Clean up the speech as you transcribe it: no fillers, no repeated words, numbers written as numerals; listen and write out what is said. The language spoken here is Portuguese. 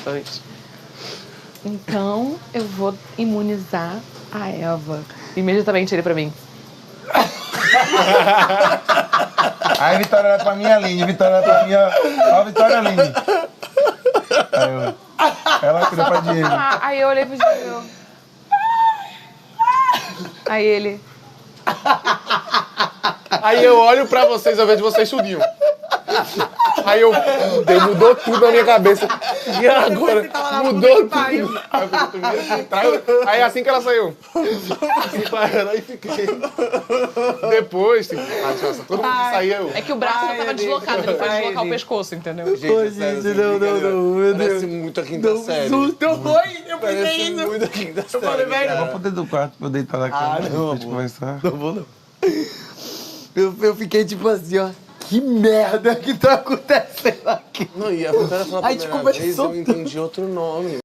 Dois. Então, eu vou imunizar a Eva. Imediatamente ele pra mim. Aí a Vitória olha pra mim, Aline. Vitória olha pra mim, ó. Vitória, Aline. Ela cuida pra Diego. Aí eu olhei pro Diego. Aí ele... Aí eu olho pra vocês, eu vejo vocês tudinho. Aí mudou tudo na minha cabeça. E agora? Mudou tudo. Aí assim que ela saiu. Assim pra ela e fiquei. Depois, tipo, todo mundo saiu. É que o braço não tava deslocado, ele foi deslocar o pescoço, entendeu? Gente, não. Parece muito a quinta série. Eu pensei isso. Muito a quinta série. Eu falei, velho. Vamos pro dentro do quarto pra eu deitar na cama. Não, pra gente conversar. Não vou, não. Eu fiquei tipo assim, ó. Que merda que tá acontecendo aqui? Não, e a Vitória falou A gente conversou eu entendi outro nome.